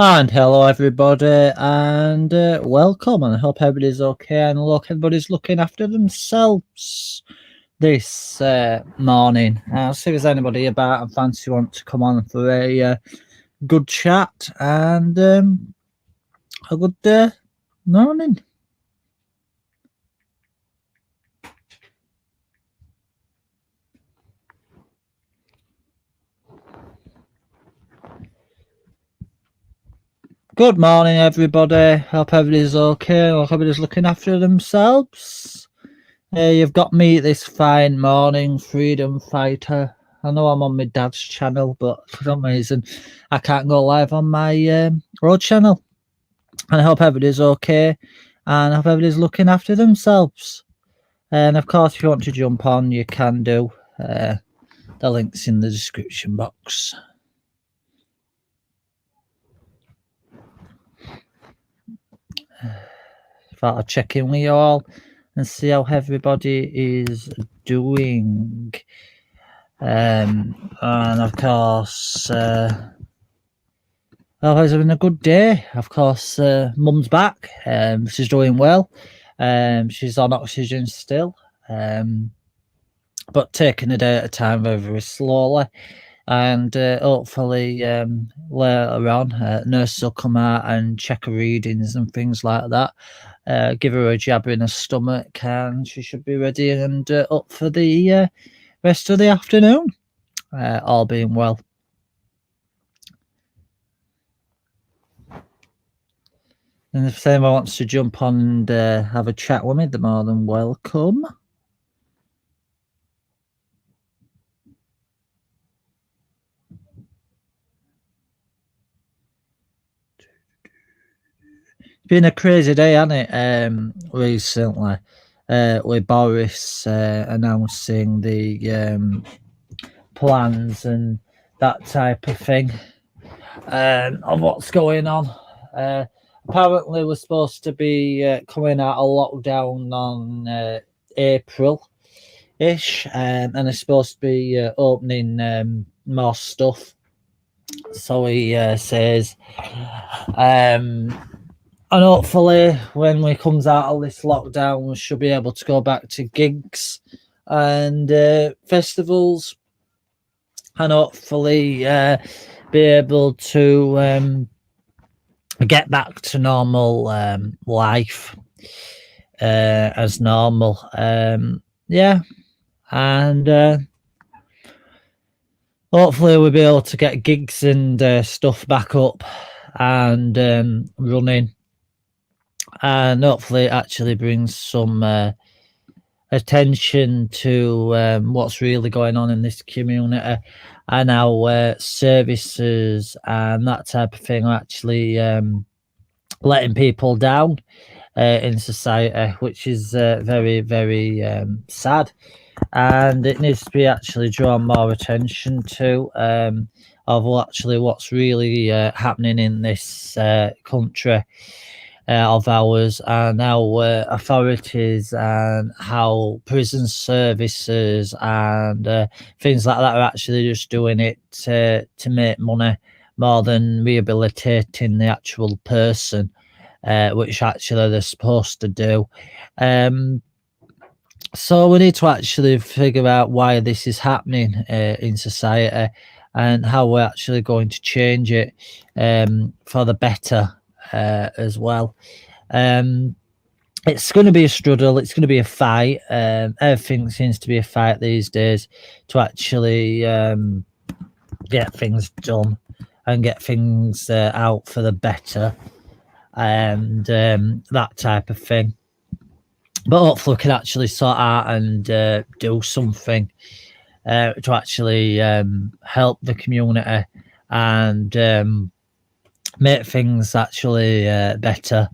And hello, everybody, and welcome. And I hope everybody's okay. And look, everybody's looking after themselves this morning. I'll see if there's anybody about and fancy want to come on for a good chat and a good morning. Good morning, everybody. Hope everybody's okay. Hope everybody's looking after themselves. You've got me this fine morning, freedom fighter. I know I'm on my dad's channel, but for some reason I can't go live on my road channel. And I hope everybody's okay, and I hope everybody's looking after themselves. And of course, if you want to jump on, you can do. The link's in the description box. Thought I'd check in with you all and see how everybody is doing. And of course, I was having a good day. Of course, Mum's back. She's doing well. She's on oxygen still, but taking a day at a time, very, very slowly. And hopefully later on, nurses will come out and check her readings and things like that. Give her a jab in her stomach, and she should be ready and up for the rest of the afternoon, all being well. And if anyone wants to jump on and have a chat with me, they're more than welcome. It's been a crazy day, hasn't it? Recently, with Boris announcing the plans and that type of thing, of what's going on. Apparently, we're supposed to be coming out of lockdown on April-ish, and it's supposed to be opening more stuff. So he says, and hopefully when we comes out of this lockdown, we should be able to go back to gigs and festivals, and hopefully be able to get back to normal life as normal. Yeah, and hopefully we'll be able to get gigs and stuff back up and running, and hopefully it actually brings some attention to what's really going on in this community, and how services and that type of thing are actually letting people down in society, which is very, very sad. And it needs to be actually drawn more attention to of what's really happening in this country of ours, and how authorities and how prison services and things like that are actually just doing it to make money more than rehabilitating the actual person, which actually they're supposed to do. So we need to actually figure out why this is happening in society, and how we're actually going to change it for the better as well. It's going to be a struggle. It's going to be a fight. Everything seems to be a fight these days to actually get things done and get things out for the better, and that type of thing. But hopefully we can actually sort out and do something to actually help the community and make things actually better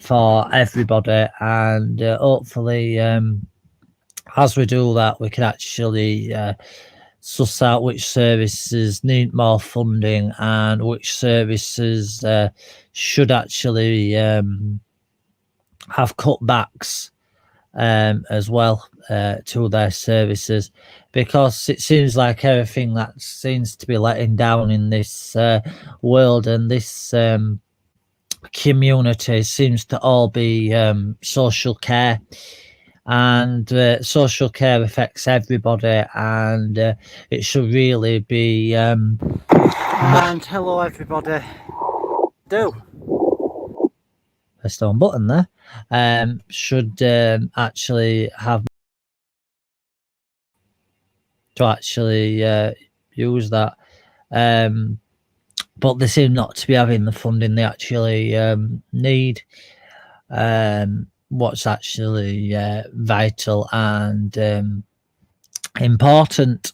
for everybody. And hopefully as we do that, we can actually suss out which services need more funding and which services should actually have cutbacks as well to their services, because it seems like everything that seems to be letting down in this world and this community seems to all be social care. And social care affects everybody, and it should really be and hello everybody. A stone button there. Should actually have to actually use that, but they seem not to be having the funding they actually need. What's actually vital and important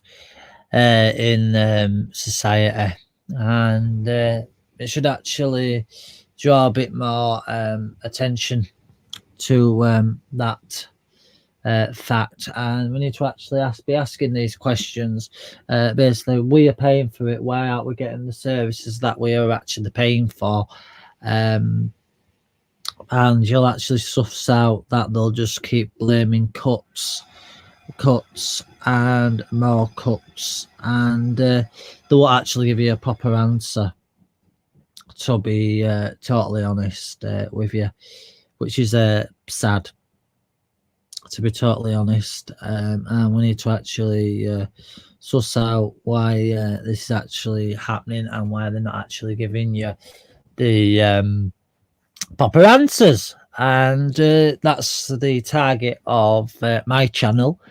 in society, and it should actually draw a bit more attention to that fact, and we need to actually be asking these questions. Basically, we are paying for it. Why aren't we getting the services that we are actually paying for? And you'll actually suss out that they'll just keep blaming cuts and more cuts, and they won't actually give you a proper answer, to be totally honest with you, which is sad, to be totally honest. And we need to actually suss out why this is actually happening and why they're not actually giving you the proper answers. And that's the target of my channel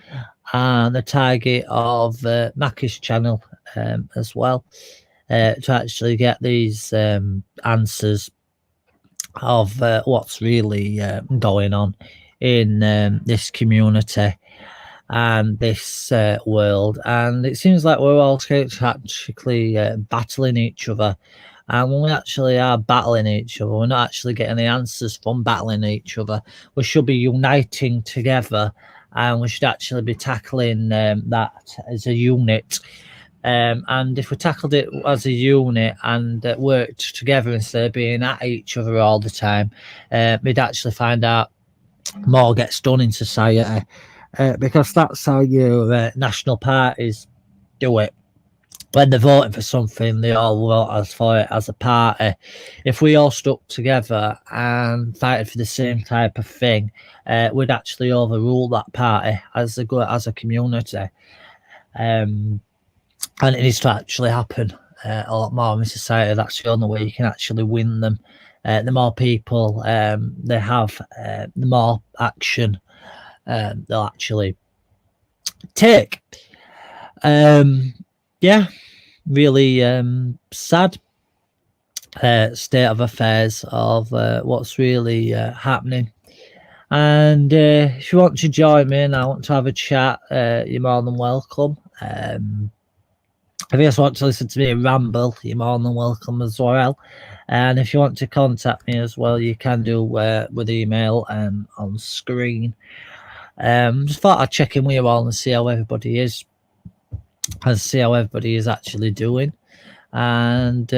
and the target of Mackie's channel as well, to actually get these answers of what's really going on in this community and this world. And it seems like we're all actually battling each other, and when we actually are battling each other, we're not actually getting the answers from battling each other. We should be uniting together, and we should actually be tackling that as a unit. And if we tackled it as a unit and worked together instead of being at each other all the time, we'd actually find out more gets done in society, because that's how your national parties do it. When they're voting for something, they all vote for it as a party. If we all stuck together and fighted for the same type of thing, we'd actually overrule that party as a community. And it needs to actually happen a lot more in society. That's the only way you can actually win them. The more people they have, the more action they'll actually take. Yeah, really sad state of affairs of what's really happening. And if you want to join me and I want to have a chat, you're more than welcome. If you just want to listen to me ramble, you're more than welcome as well. And if you want to contact me as well, you can do with email on screen. Just thought I'd check in with you all and see how everybody is, and see how everybody is actually doing. And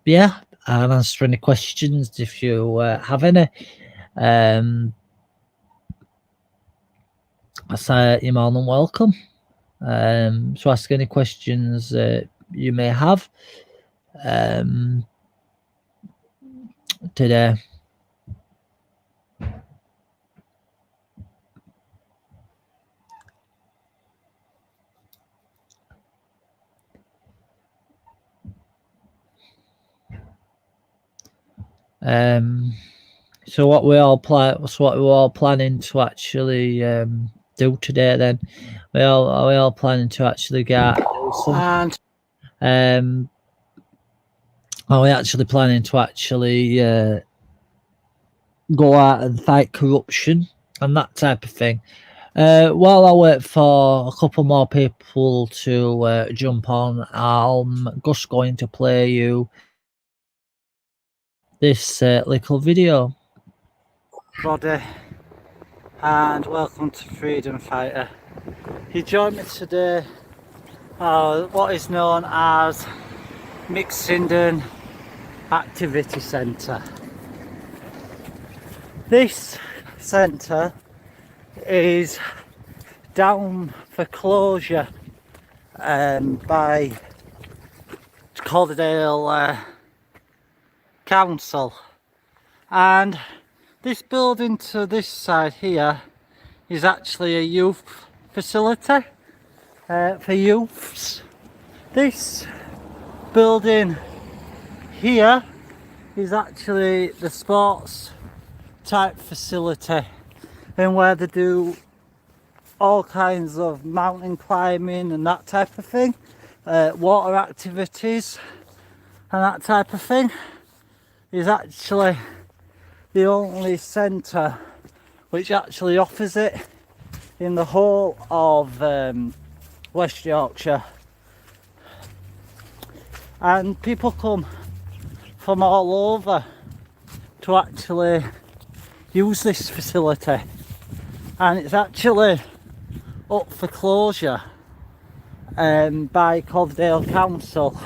yeah, I'll answer any questions if you have any. So you're more than welcome. So ask any questions you may have today. So what we're all planning to actually do today. Then we're all planning to actually get and are we actually planning to actually go out and fight corruption and that type of thing? While I wait for a couple more people to jump on, I'm just going to play you this little video. Everybody, and welcome to Freedom Fighter. He joined me today what is known as Mixenden Activity Centre. This centre is down for closure by Calderdale Council, and this building to this side here is actually a youth facility for youths. This building here is actually the sports type facility, and where they do all kinds of mountain climbing and that type of thing, water activities and that type of thing. Is actually the only centre which actually offers it in the whole of West Yorkshire, and people come from all over to actually use this facility, and it's actually up for closure by Calderdale Council.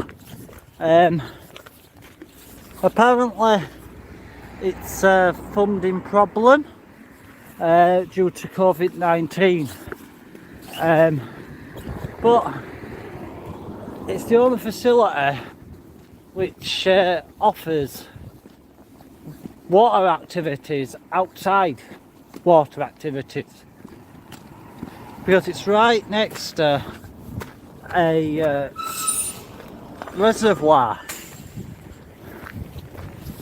Apparently it's a funding problem due to COVID-19, but it's the only facility which offers water activities outside water activities, because it's right next to a reservoir.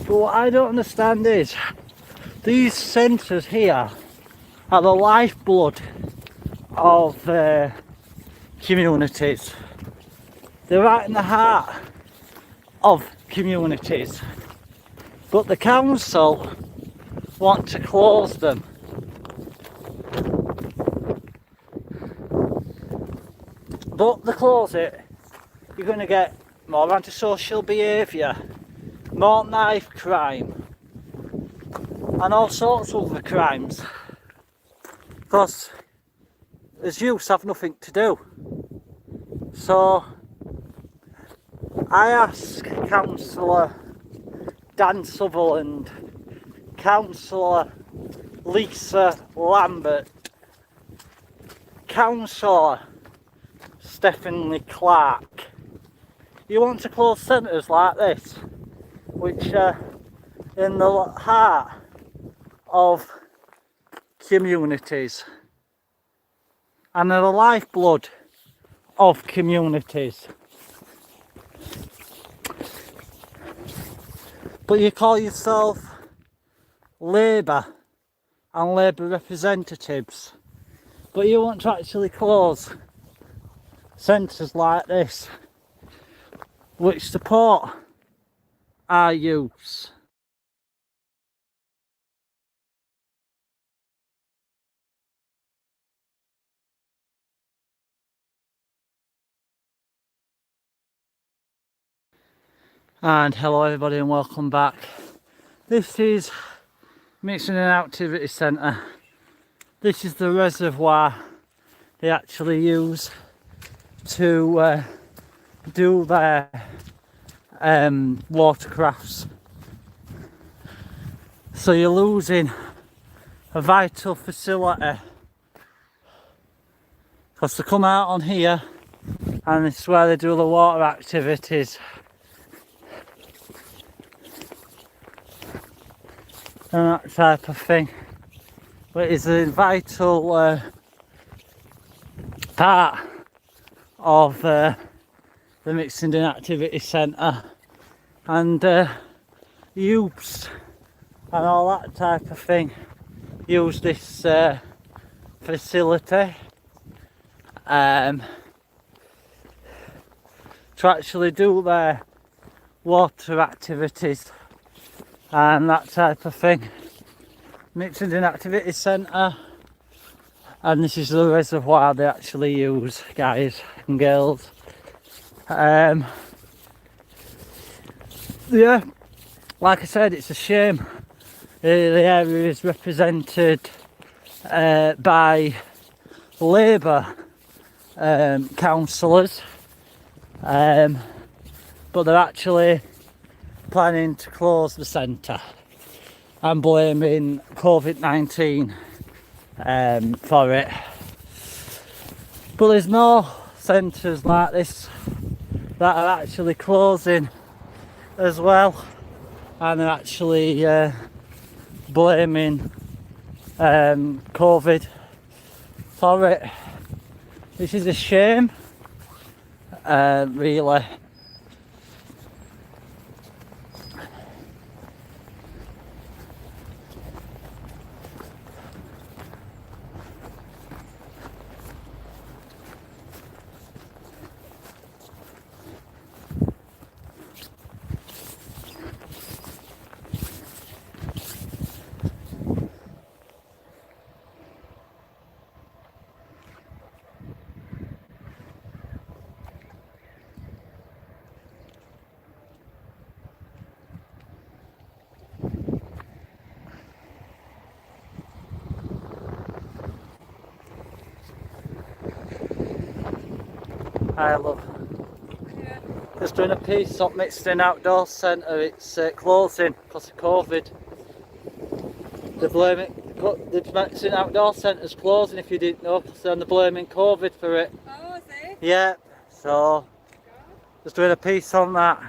But what I don't understand is these centres here are the lifeblood of communities. They're right in the heart of communities, but the council want to close them. But they close it, you're going to get more antisocial behaviour, more knife crime and all sorts of other crimes, because as youths have nothing to do. So I ask Councillor Dan Sutherland, Councillor Lisa Lambert, Councillor Stephanie Clark, you want to close centres like this, which are in the heart of communities and are the lifeblood of communities, but you call yourself Labour and Labour representatives, but you want to actually close centres like this which support our youths. And hello everybody and welcome back. This is Mixing and Activity Centre. This is the reservoir they actually use to do their watercrafts. So you're losing a vital facility, because they come out on here and it's where they do the water activities and that type of thing. But it's a vital part of the Mixing Activity Centre, and youths and all that type of thing use this facility to actually do their water activities and that type of thing. Mixing Activity Centre, and this is the reservoir they actually use, guys and girls. Yeah, like I said, it's a shame the area is represented by Labour councillors, but they're actually planning to close the centre and blaming COVID-19 for it. But there's more centres like this that are actually closing as well, and they're actually blaming COVID for it, which is a shame, really. I love just doing a piece up Mixton Outdoor Centre. It's closing because of COVID. They're blaming the Mixton Outdoor Centre's closing, if you didn't know, so they're blaming COVID for it. Oh, is it? Yeah, so just doing a piece on that.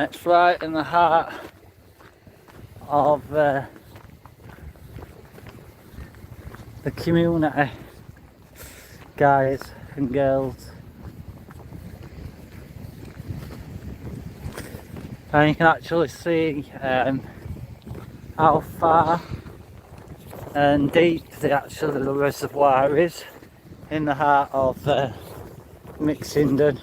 It's right in the heart of the community, guys and girls. And you can actually see how far and deep the reservoir is in the heart of Mixenden.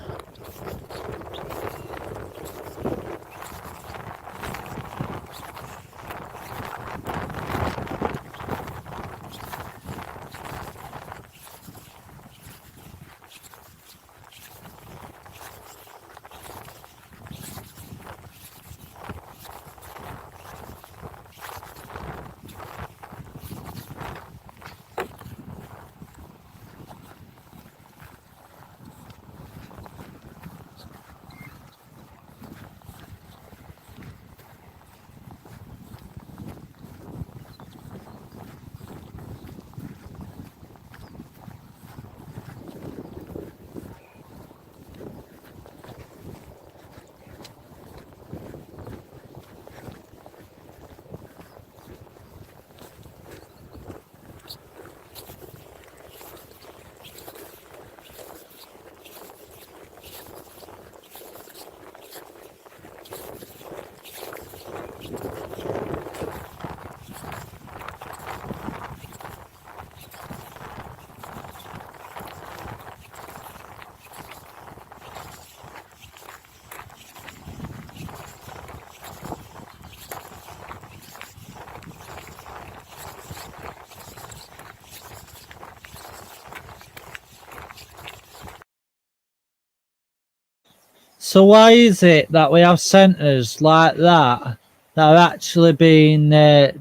So why is it that we have centres like that are actually being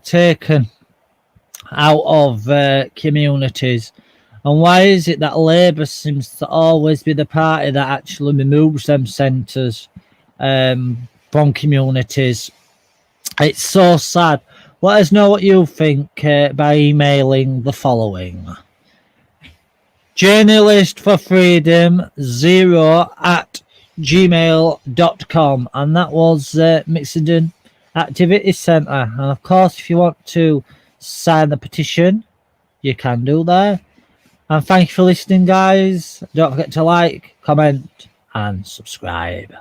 taken out of communities? And why is it that Labour seems to always be the party that actually removes them centres from communities? It's so sad. Let us know what you think by emailing the following: journalistforfreedom0@gmail.com, and that was Mixenden Activity Centre. And of course, if you want to sign the petition, you can do there. And thank you for listening, guys. Don't forget to like, comment, and subscribe.